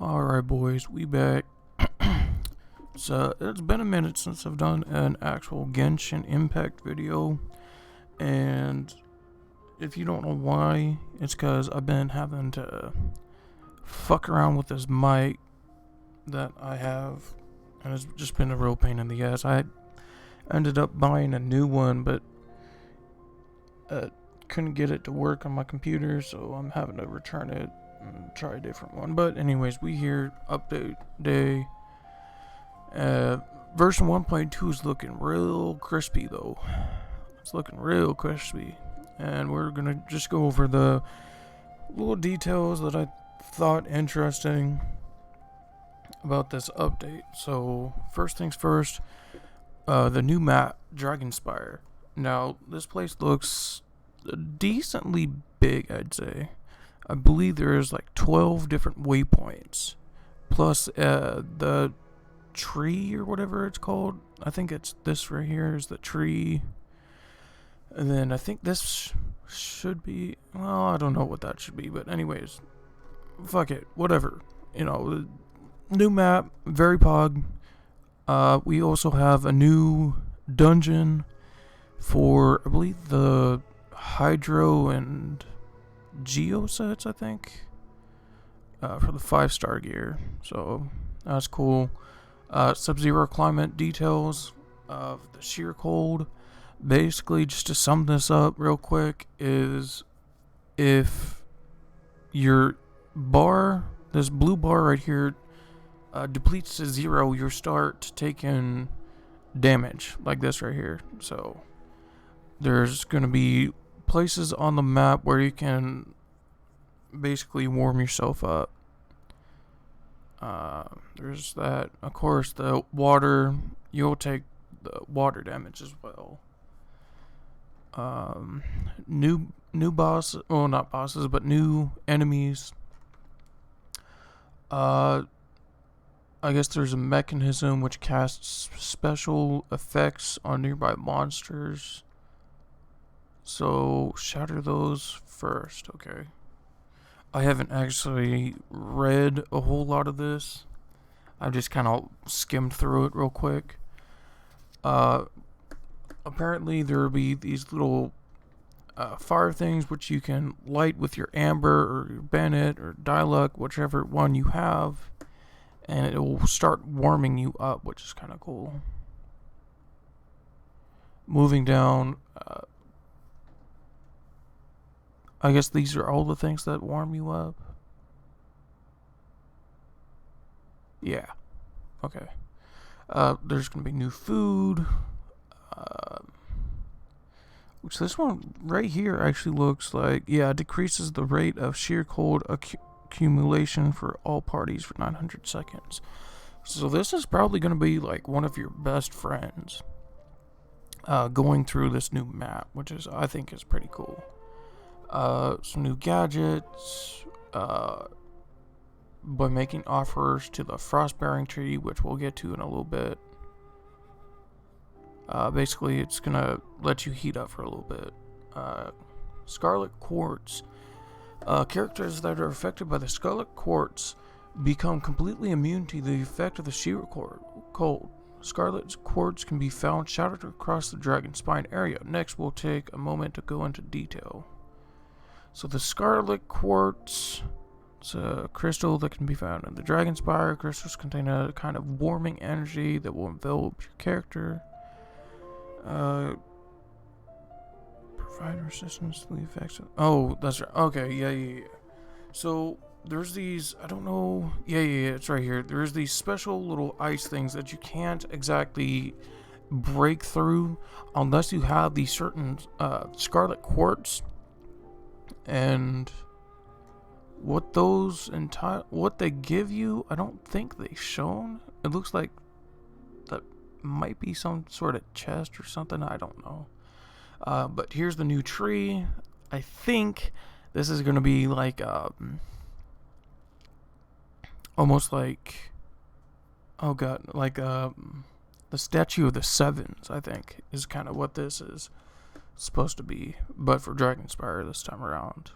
Alright, boys, we back. So, it's been a minute since I've done an actual Genshin Impact video, and if you don't know why, it's because I've been having to fuck around with this mic that I have, and it's just been a real pain in the ass. I ended up buying a new one, but couldn't get it to work on my computer, so I'm having to return it and try a different one. But anyways, we here, update day. Version 1.2 is looking real crispy though. It's looking real crispy. And we're gonna just go over the little details that I thought interesting about this update. So, first things first, the new map, Dragonspire. Now, this place looks decently big, I'd say. I believe there is like 12 different waypoints. Plus, the tree or whatever it's called. I think it's this right here is the tree. And then I think this should be, well, I don't know what that should be, but anyways, fuck it, whatever. You know, new map, very pog. We also have a new dungeon for, I believe, the Hydro and Geo sets, I think, for the 5-star gear. So that's cool. Sub-Zero climate details of the sheer cold. Basically, just to sum this up real quick, is if your bar, this blue bar right here, depletes to 0, you start taking damage, like this right here. So, there's going to be places on the map where you can basically warm yourself up. There's that. Of course, the water, you'll take the water damage as well. New boss, well, not bosses, but new enemies. I guess there's a mechanism which casts special effects on nearby monsters. So, shatter those first, okay. I haven't actually read a whole lot of this. I've just kind of skimmed through it real quick. Apparently there will be these little fire things which you can light with your amber or your Bennett or Dialog, whichever one you have, and it will start warming you up, which is kind of cool. Moving down, I guess these are all the things that warm you up. Yeah. Okay. There's going to be new food. Which this one right here actually looks like, yeah, decreases the rate of sheer cold accumulation for all parties for 900 seconds. So this is probably going to be like one of your best friends going through this new map, which is, I think, is pretty cool. Some new gadgets, by making offers to the Frostbearing tree, which we'll get to in a little bit. Basically, it's gonna let you heat up for a little bit. Scarlet Quartz. Characters that are affected by the Scarlet Quartz become completely immune to the effect of the sheer cold. Scarlet Quartz can be found shattered across the Dragon Spine area. Next, we'll take a moment to go into detail. So the Scarlet Quartz, it's a crystal that can be found in the Dragon Spire. Crystals contain a kind of warming energy that will envelop your character. Provide resistance to the effects of... Oh, that's right. Okay, yeah. So, there's these, I don't know... Yeah, it's right here. There's these special little ice things that you can't exactly break through unless you have these certain Scarlet Quartz. And what those what they give you, I don't think they've shown. It looks like that might be some sort of chest or something, I don't know. But here's the new tree. I think this is gonna be like almost like, oh god, like the Statue of the Sevens, I think, is kind of what this is supposed to be, but for Dragonspire this time around.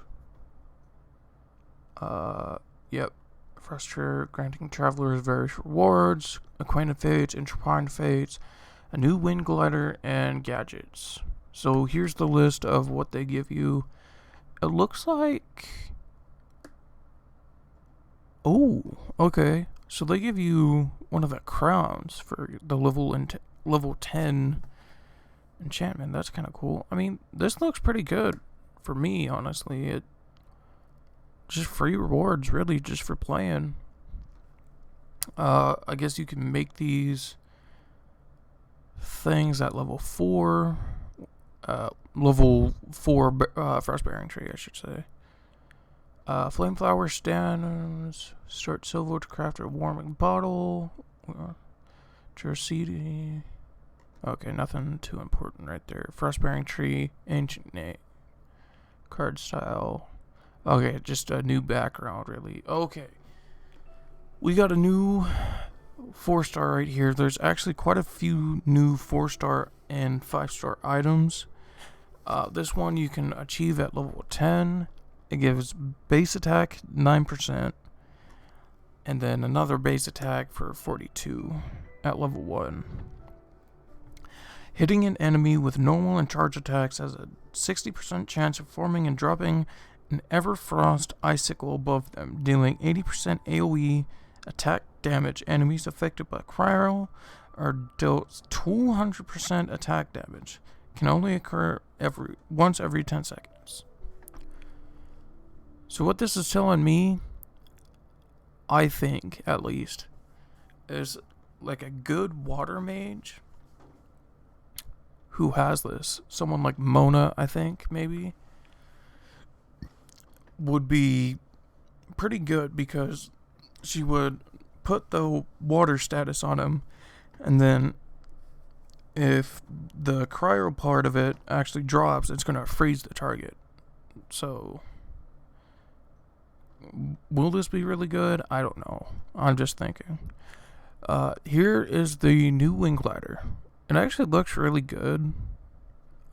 Yep, Frustrator, granting travelers various rewards, acquainted fates, intertwined fates, a new wind glider, and gadgets. So here's the list of what they give you. It looks like... Oh, okay. So they give you one of the crowns for the level 10 enchantment. That's kind of cool. I mean, this looks pretty good for me, honestly. It just free rewards, really, just for playing. I guess you can make these things at level 4. Level 4 Frostbearing Tree, I should say. Flameflower stands. Start silver to craft a warming bottle. Jersey. Okay, nothing too important right there. Frostbearing Tree. Ancient name. Card style. Okay, just a new background, really. Okay. We got a new 4-star right here. There's actually quite a few new 4-star and 5-star items. This one you can achieve at level 10. It gives base attack 9%. And then another base attack for 42 at level 1. Hitting an enemy with normal and charge attacks has a 60% chance of forming and dropping an Everfrost icicle above them, dealing 80% AoE attack damage. Enemies affected by cryo are dealt 200% attack damage. Can only occur once every 10 seconds. So what this is telling me, I think at least, is like a good water mage who has this, someone like Mona, I think, maybe, would be pretty good because she would put the water status on him, and then if the cryo part of it actually drops, it's going to freeze the target. So, will this be really good? I don't know. I'm just thinking. Here is the new wing glider. It actually looks really good.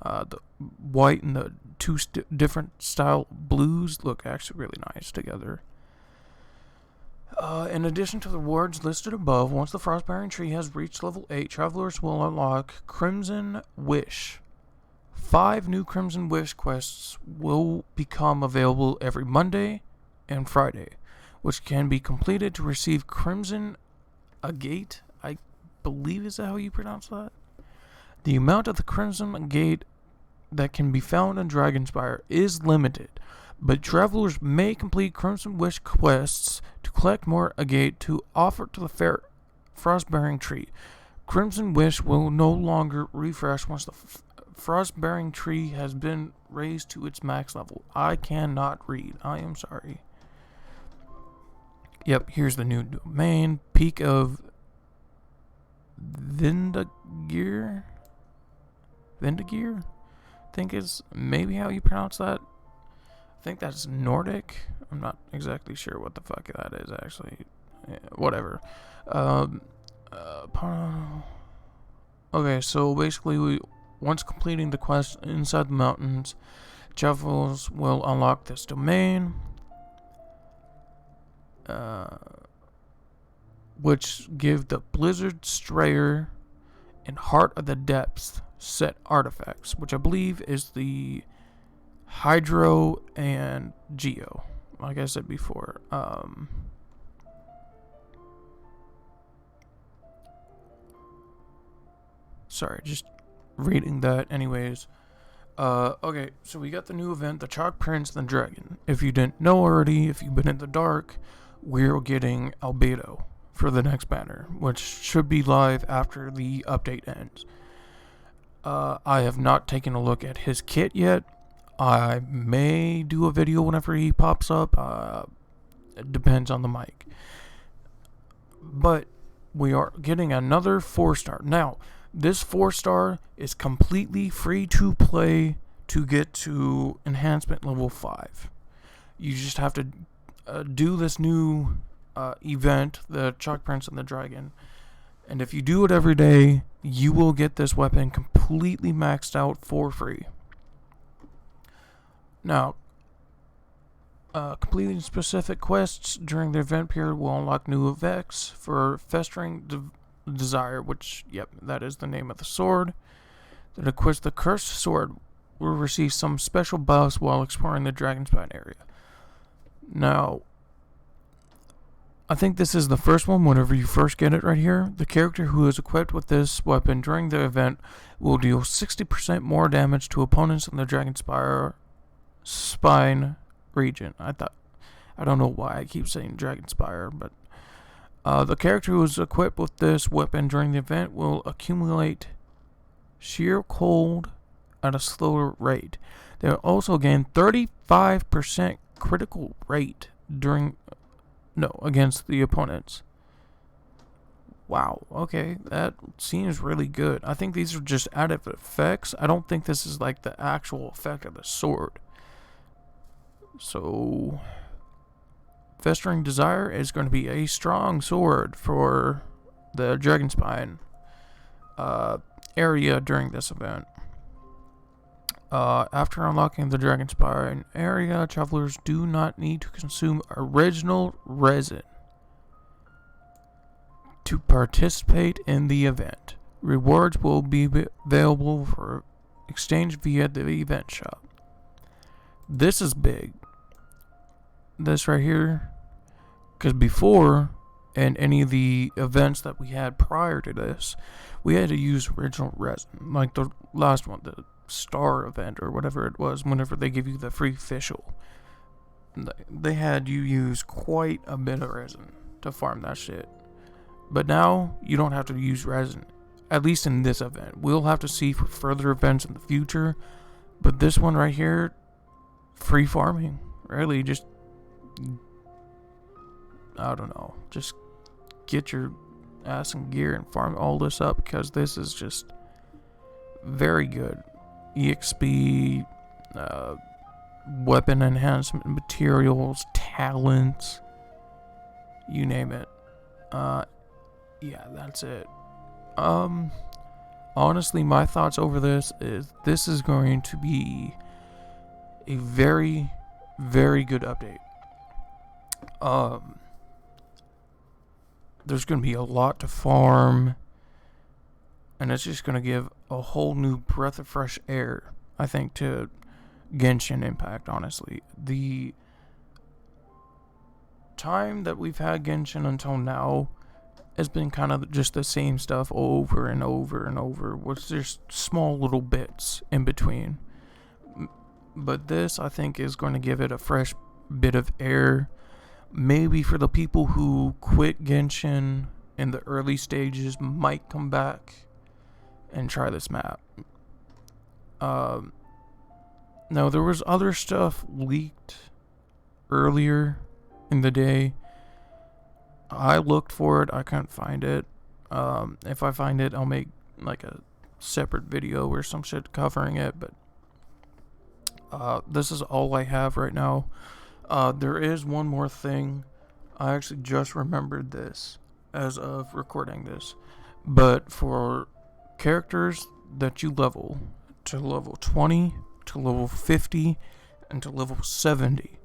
The white and the two different style blues look actually really nice together. In addition to the rewards listed above, once the Frostbearing Tree has reached level 8, travelers will unlock Crimson Wish. 5 new Crimson Wish quests will become available every Monday and Friday, which can be completed to receive Crimson Agate. I believe is that how you pronounce that? The amount of the Crimson Agate that can be found in Dragonspire is limited, but travelers may complete Crimson Wish quests to collect more agate to offer to the Frostbearing Tree. Crimson Wish will no longer refresh once the Frostbearing Tree has been raised to its max level. I cannot read. I am sorry. Yep, here's the new domain. Peak of Vindagir? I think is maybe how you pronounce that. I think that's Nordic. I'm not exactly sure what the fuck that is actually. Yeah, whatever. Okay, so basically, once completing the quest inside the mountains, travelers will unlock this domain, which give the Blizzard Strayer and Heart of the Depths set artifacts, which I believe is the Hydro and Geo, like I said before. Sorry, just reading that anyways. Okay, so we got the new event, the Chalk Prince and the Dragon. If you didn't know already, if you've been in the dark, we're getting Albedo for the next banner, which should be live after the update ends. I have not taken a look at his kit yet. I may do a video whenever he pops up. It depends on the mic. But we are getting another 4-star. Now, this 4-star is completely free to play to get to enhancement level 5. You just have to do this new event, the Chalk Prince and the Dragon. And if you do it every day, you will get this weapon completely maxed out for free. Now, Completing specific quests during the event period will unlock new effects for Festering Desire, which, yep, that is the name of the sword. That equips the Cursed Sword will receive some special buffs while exploring the Dragonspine area. Now, I think this is the first one whenever you first get it right here. The character who is equipped with this weapon during the event will deal 60% more damage to opponents in the Spine region. I don't know why I keep saying Dragonspire, but the character who is equipped with this weapon during the event will accumulate sheer cold at a slower rate. They will also gain 35% critical rate against the opponents. Wow, okay, that seems really good. I think these are just added effects. I don't think this is like the actual effect of the sword. So, Festering Desire is going to be a strong sword for the Dragonspine area during this event. After unlocking the Dragonspine area, travelers do not need to consume original resin to participate in the event. Rewards will be available for exchange via the event shop. This is big. This right here, because before, in any of the events that we had prior to this, we had to use original resin, like the last one, the Star event or whatever it was. Whenever they give you the free official, they had you use quite a bit of resin to farm that shit. But now you don't have to use resin, at least in this event. We'll have to see for further events in the future, but this one right here, free farming. Really, just, I don't know, just get your ass in gear and farm all this up, because this is just very good. EXP, weapon enhancement materials, talents, you name it. Yeah, that's it. Honestly, my thoughts over this is going to be a very, very good update. There's going to be a lot to farm, and it's just going to give a whole new breath of fresh air, I think, to Genshin Impact, honestly. The time that we've had Genshin until now has been kind of just the same stuff over and over and over, with just small little bits in between. But this, I think, is going to give it a fresh bit of air. Maybe for the people who quit Genshin in the early stages, might come back and try this map. Now, there was other stuff leaked earlier in the day. I looked for it, I couldn't find it. If I find it, I'll make like a separate video or some shit covering it, but this is all I have right now. There is one more thing. I actually just remembered this as of recording this, but for characters that you level to level 20, to level 50, and to level 70,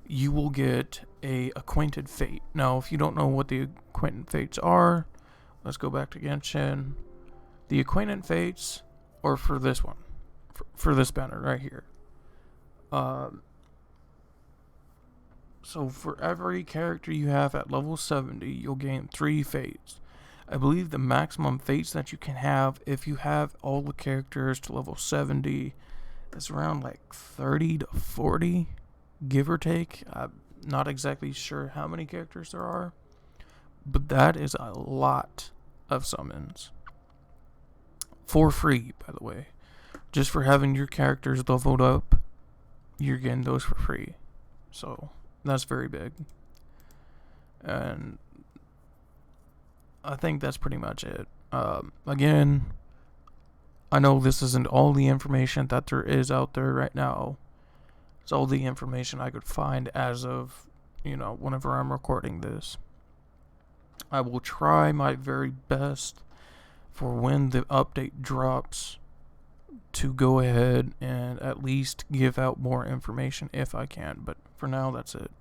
you will get a Acquainted Fate. Now, if you don't know what the Acquainted Fates are, let's go back to Genshin. The Acquainted Fates are for this one, for this banner right here. So for every character you have at level 70, you'll gain 3 fates. I believe the maximum fates that you can have if you have all the characters to level 70 is around like 30 to 40, give or take. I'm not exactly sure how many characters there are, but that is a lot of summons. For free, by the way. Just for having your characters leveled up, you're getting those for free. So that's very big. And I think that's pretty much it. Again, I know this isn't all the information that there is out there right now. It's all the information I could find as of, whenever I'm recording this. I will try my very best for when the update drops to go ahead and at least give out more information if I can. But for now, that's it.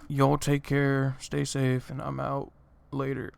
Y'all take care, stay safe, and I'm out. Later.